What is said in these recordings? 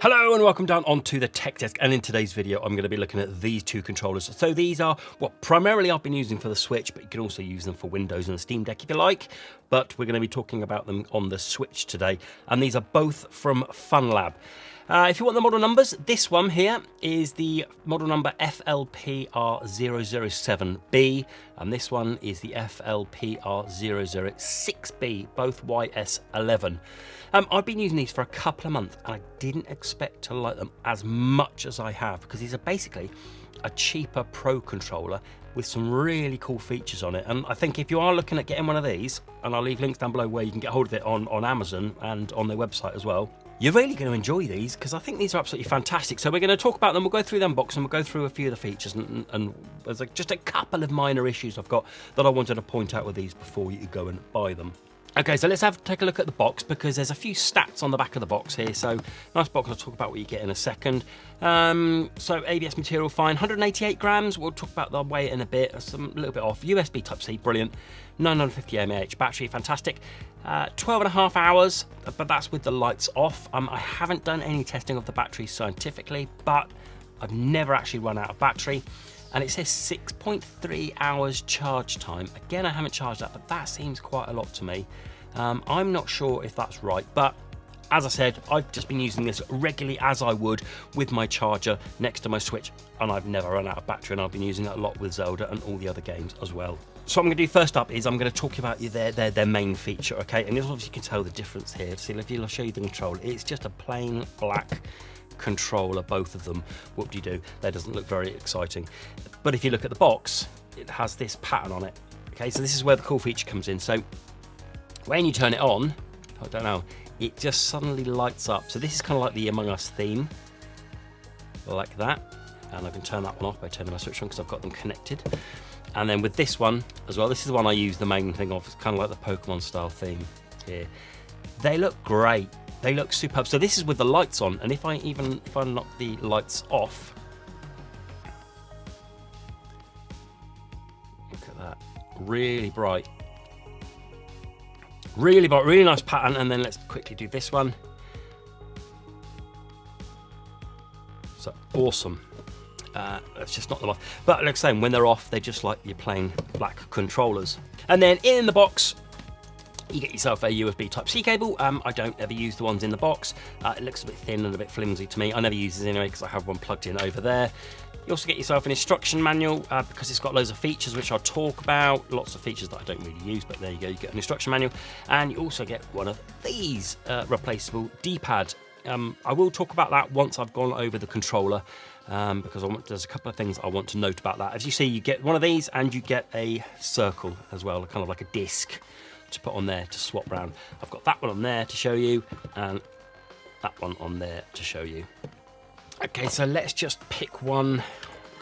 Hello and welcome down onto the tech desk, and in today's video I'm going to be looking at these two controllers. So these are what primarily I've been using for the Switch, but you can also use them for Windows and the Steam Deck if you like, but we're going to be talking about them on the Switch today, and these are both from Funlab. If you want the model numbers, this one here is the model number FLPR007B, and this one is the FLPR006B, both YS11. I've been using these for a couple of months, and I didn't expect to like them as much as I have, because these are basically a cheaper Pro controller with some really cool features on it. And I think if you are looking at getting one of these, and I'll leave links down below where you can get hold of it on Amazon and on their website as well, you're really going to enjoy these, because I think these are absolutely fantastic. So we're going to talk about them, we'll go through the unboxing, we'll go through a few of the features, and there's just a couple of minor issues I've got that I wanted to point out with these before you go and buy them. Okay, so let's take a look at the box, because there's a few stats on the back of the box here. So nice box, I'll talk about what you get in a second. So ABS material, fine, 188 grams. We'll talk about the weight in a bit, a little bit off. USB Type-C, brilliant. 950 mAh battery, fantastic. 12.5 hours, but that's with the lights off. I haven't done any testing of the battery scientifically, but I've never actually run out of battery. And it says 6.3 hours charge time. Again, I haven't charged that, but that seems quite a lot to me. I'm not sure if that's right, but as I said, I've just been using this regularly as I would with my charger next to my Switch, and I've never run out of battery, and I've been using it a lot with Zelda and all the other games as well. So what I'm going to do first up is I'm going to talk about their main feature, okay? And obviously you can tell the difference here. See, if you'll show you the controller, it's just a plain black controller, both of them. Whoop-de-doo, that doesn't look very exciting. But if you look at the box, it has this pattern on it. Okay, so this is where the cool feature comes in. So when you turn it on, I don't know, it just suddenly lights up. So this is kind of like the Among Us theme, like that. And I can turn that one off by turning my Switch on, because I've got them connected. And then with this one as well, this is the one I use the main thing of. It's kind of like the Pokémon style theme here. They look great. They look superb. So this is with the lights on, and if I knock the lights off, look at that, really bright, really bright, really nice pattern. And then let's quickly do this one. So awesome. Let's just knock them off. But like I say, when they're off, they're just like your plain black controllers. And then in the box, you get yourself a USB Type-C cable. I don't ever use the ones in the box. It looks a bit thin and a bit flimsy to me. I never use it anyway, because I have one plugged in over there. You also get yourself an instruction manual, because it's got loads of features which I'll talk about. Lots of features that I don't really use, but there you go, you get an instruction manual. And you also get one of these replaceable D-pad. I will talk about that once I've gone over the controller, because there's a couple of things I want to note about that. As you see, you get one of these, and you get a circle as well, kind of like a disc to put on there to swap around. I've got that one on there to show you, and that one on there to show you. Okay, so let's just pick one. What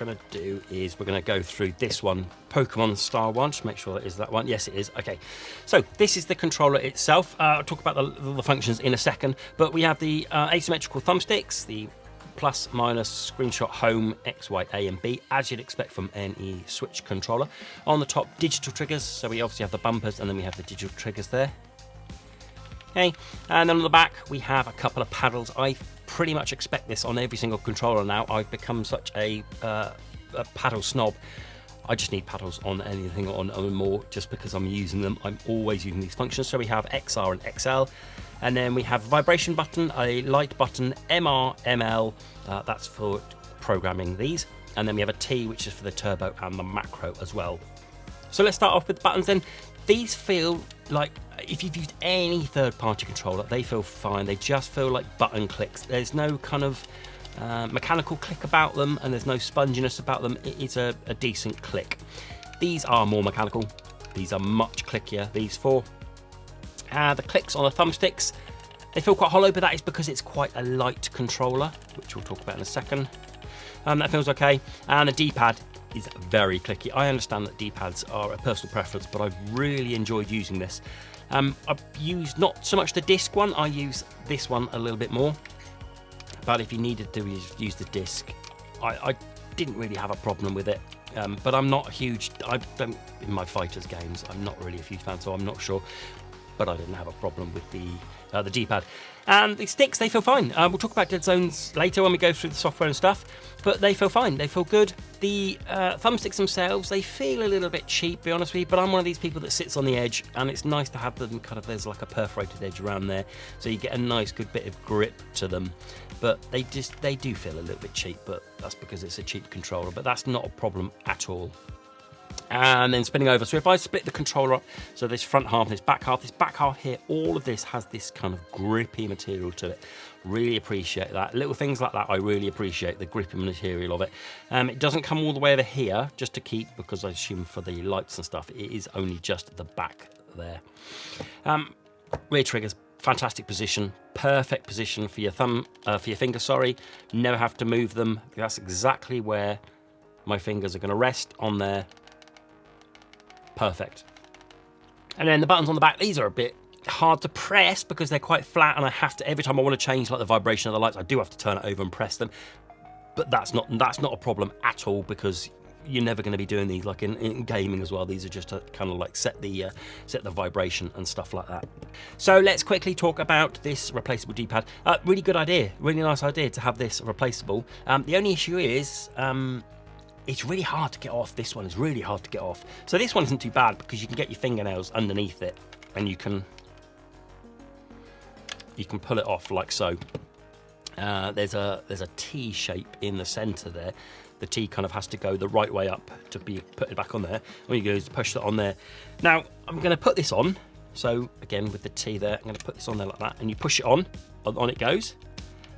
we're going to do is we're going to go through this one, Pokemon style one, just make sure that is that one. Yes, it is. Okay, so this is the controller itself. I'll talk about the functions in a second, but we have the asymmetrical thumbsticks, the plus, minus, screenshot, home, X, Y, A and B, as you'd expect from any Switch controller. On the top, digital triggers, so we obviously have the bumpers, and then we have the digital triggers there. Okay, and then on the back, we have a couple of paddles. I pretty much expect this on every single controller now. I've become such a paddle snob. I just need paddles on anything on more, just because I'm using them. I'm always using these functions. So we have XR and XL, and then we have a vibration button, a light button, MR, ML, that's for programming these, and then we have a T, which is for the turbo and the macro as well. So let's start off with the buttons then. These feel like, if you've used any third-party controller, they feel fine. They just feel like button clicks. There's no kind of mechanical click about them, and there's no sponginess about them. It is a decent click. These are more mechanical. These are much clickier, these four. The clicks on the thumbsticks, they feel quite hollow, but that is because it's quite a light controller, which we'll talk about in a second. That feels okay. And the D-pad is very clicky. I understand that D-pads are a personal preference, but I've really enjoyed using this. I've used not so much the disc one, I use this one a little bit more. But if you needed to use the disc, I didn't really have a problem with it. But I'm not a huge, in my fighters games, I'm not really a huge fan, so I'm not sure. but I didn't have a problem with the D-pad. And the sticks, they feel fine. We'll talk about dead zones later when we go through the software and stuff, but they feel fine. They feel good. The thumbsticks themselves, they feel a little bit cheap, to be honest with you, but I'm one of these people that sits on the edge, and it's nice to have them kind of, there's like a perforated edge around there, so you get a nice good bit of grip to them. But they do feel a little bit cheap, but that's because it's a cheap controller, but that's not a problem at all. And then spinning over, so if I split the controller up, so this front half, this back half here, all of this has this kind of grippy material to it. Really appreciate that. Little things like that, I really appreciate the grippy material of it. It doesn't come all the way over here, just to keep, because I assume for the lights and stuff, it is only just at the back there. Rear triggers, fantastic position, perfect position for your thumb, for your finger, sorry. Never have to move them. That's exactly where my fingers are going to rest on there. Perfect. And then the buttons on the back, these are a bit hard to press because they're quite flat, and I have to, every time I want to change like the vibration of the lights, I do have to turn it over and press them. But that's not a problem at all, because you're never going to be doing these like in gaming as well. These are just to kind of like set the vibration and stuff like that. So let's quickly talk about this replaceable D-pad. Really good idea, really nice idea to have this replaceable. The only issue is it's really hard to get off. This one is really hard to get off. So this one isn't too bad because you can get your fingernails underneath it and you can pull it off like so. There's a T shape in the center there. The T kind of has to go the right way up to be put it back on there. All you do is push that on there. Now I'm going to put this on. So again with the T there, I'm going to put this on there like that, and you push it on it goes.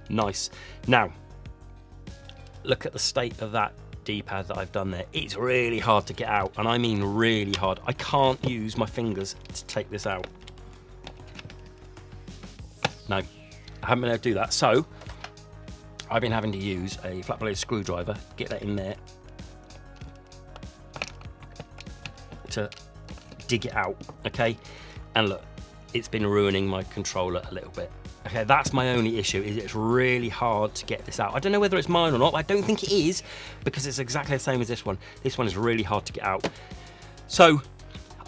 Nice. Now look at the state of that D-pad that I've done there. It's really hard to get out, and I mean really hard. I can't use my fingers to take this out. No, I haven't been able to do that. So I've been having to use a flat blade screwdriver, get that in there to dig it out, okay? And look, it's been ruining my controller a little bit. Okay, that's my only issue, is it's really hard to get this out. I don't know whether it's mine or not, but I don't think it is, because it's exactly the same as this one. This one is really hard to get out. So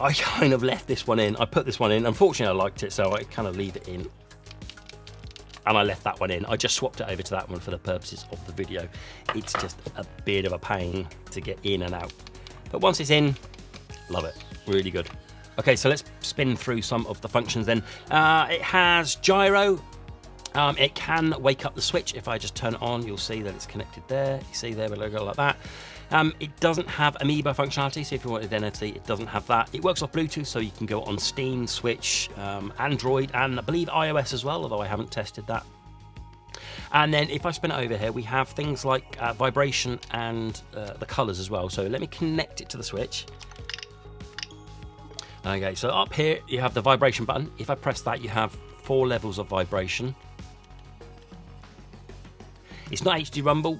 I kind of left this one in. I put this one in. Unfortunately, I liked it, so I kind of leave it in. And I left that one in. I just swapped it over to that one for the purposes of the video. It's just a bit of a pain to get in and out. But once it's in, love it. Really good. Okay, so let's spin through some of the functions then. It has gyro. It can wake up the switch. If I just turn it on, you'll see that it's connected there. You see there, we'll go like that. It doesn't have Amoeba functionality, so if you want identity, it doesn't have that. It works off Bluetooth, so you can go on Steam, Switch, Android, and I believe iOS as well, although I haven't tested that. And then if I spin it over here, we have things like vibration and the colors as well. So let me connect it to the Switch. Okay, so up here you have the vibration button. If I press that, you have 4 levels of vibration. It's not HD rumble,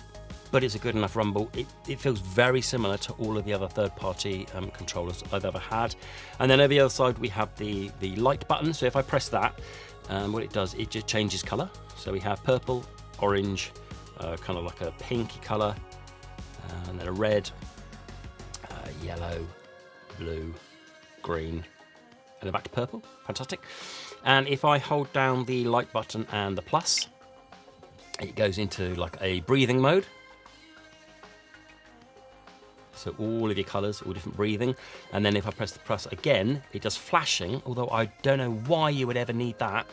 but it's a good enough rumble. It feels very similar to all of the other third-party controllers I've ever had. And then over the other side we have the light button. So if I press that, what it does, it just changes color. So we have purple, orange, kind of like a pinky color, and then a red, yellow, blue, green, and then back to purple. Fantastic. And if I hold down the light button and the plus, it goes into like a breathing mode. So all of your colors, all different breathing. And then if I press the plus again, it does flashing, although I don't know why you would ever need that.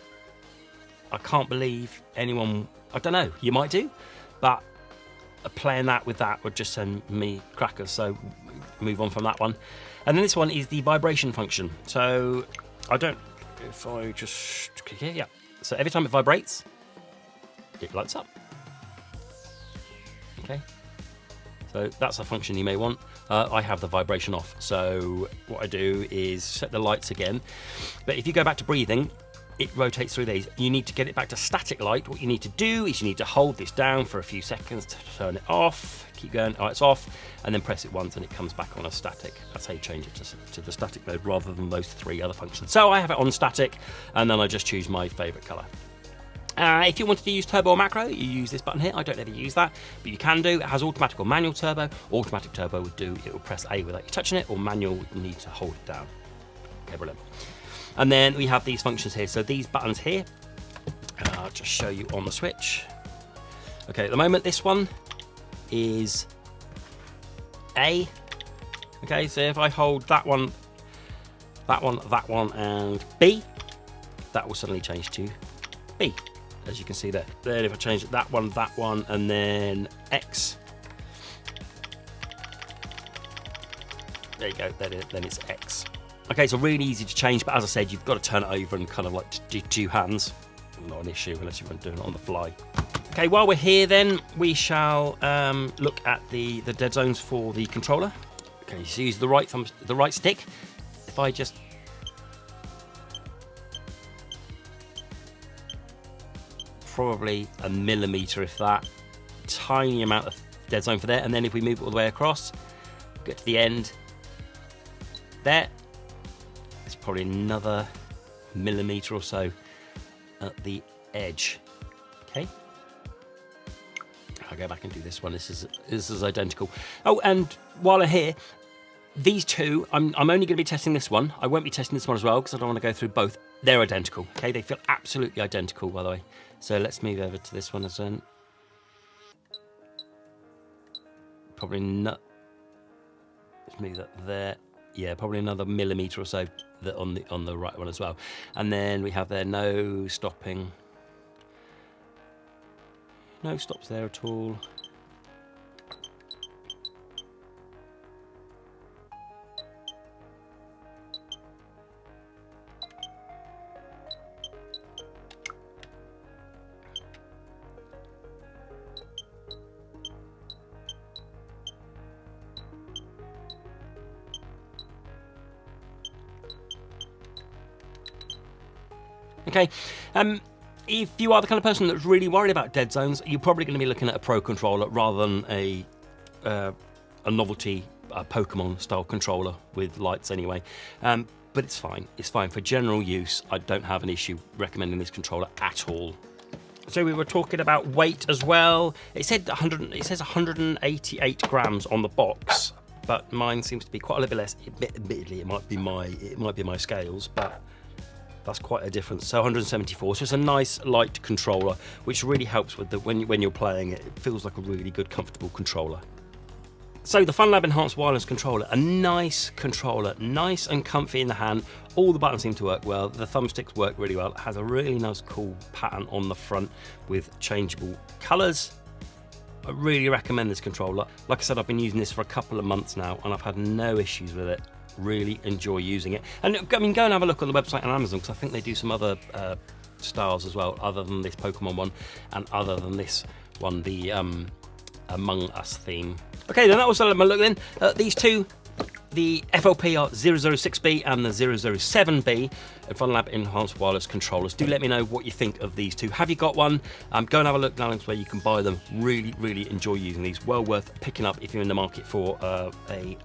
I can't believe anyone, I don't know, you might do, but playing that with that would just send me crackers. So move on from that one. And then this one is the vibration function. So if I just click here, yeah. So every time it vibrates, it lights up. Okay. So that's a function you may want. I have the vibration off. So what I do is set the lights again. But if you go back to breathing, it rotates through these. You need to get it back to static light. What you need to do is you need to hold this down for a few seconds to turn it off. Keep going, oh, it's off, and then press it once and it comes back on a static. That's how you change it to the static mode rather than those 3 other functions. So I have it on static, and then I just choose my favorite color. If you wanted to use turbo or macro, you use this button here. I don't ever use that, but you can do. It has automatic or manual turbo. Automatic turbo would do, it will press A without you touching it, or manual, you need to hold it down. Okay, brilliant. And then we have these functions here. So these buttons here, I'll just show you on the Switch. Okay, at the moment this one is A. Okay, so if I hold that one, and B, that will suddenly change to B, as you can see there. Then if I change that one, and then X, there you go, then it's X. Okay, so really easy to change, but as I said, you've got to turn it over and kind of like do two hands. Not an issue unless you're doing it on the fly. Okay, while we're here then, we shall look at the dead zones for the controller. Okay, so use the right stick. If I just probably a millimetre, if that, tiny amount of dead zone for there, and then if we move it all the way across, get to the end there, it's probably another millimetre or so at the edge. Okay, I'll go back and do this one. This is identical. Oh, and while I'm here, these two, I'm only going to be testing this one. I won't be testing this one as well because I don't want to go through both. They're identical. Okay, they feel absolutely identical, by the way. So let's move over to this one as well. Probably not. Let's move that there. Yeah, probably another millimetre or so on the right one as well. And then we have there no stopping. No stops there at all. Okay, if you are the kind of person that's really worried about dead zones, you're probably going to be looking at a Pro controller rather than a novelty Pokemon style controller with lights anyway. But it's fine. It's fine for general use. I don't have an issue recommending this controller at all. So we were talking about weight as well. It said 100. It says 188 grams on the box, but mine seems to be quite a little bit less. Admittedly, it might be my scales, but that's quite a difference. So 174. So it's a nice light controller, which really helps with when you're playing it. It feels like a really good, comfortable controller. So the Funlab Enhanced Wireless Controller, a nice controller, nice and comfy in the hand. All the buttons seem to work well. The thumbsticks work really well. It has a really nice, cool pattern on the front with changeable colours. I really recommend this controller. Like I said, I've been using this for a couple of months now, and I've had no issues with it. Really enjoy using it. And I mean, go and have a look on the website on Amazon, because I think they do some other styles as well, other than this Pokemon one, and other than this one, the Among Us theme. Okay, then that was my look then. These two, the FLP are 006B and the 007B Funlab Enhanced Wireless Controllers. Do let me know what you think of these two. Have you got one? Go and have a look down where you can buy them. Really, really enjoy using these. Well worth picking up if you're in the market for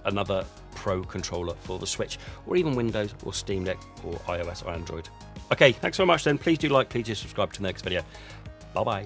another Pro controller for the Switch, or even Windows or Steam Deck or iOS or Android. Okay, thanks so much then. Please do like, please do subscribe to the next video. Bye bye.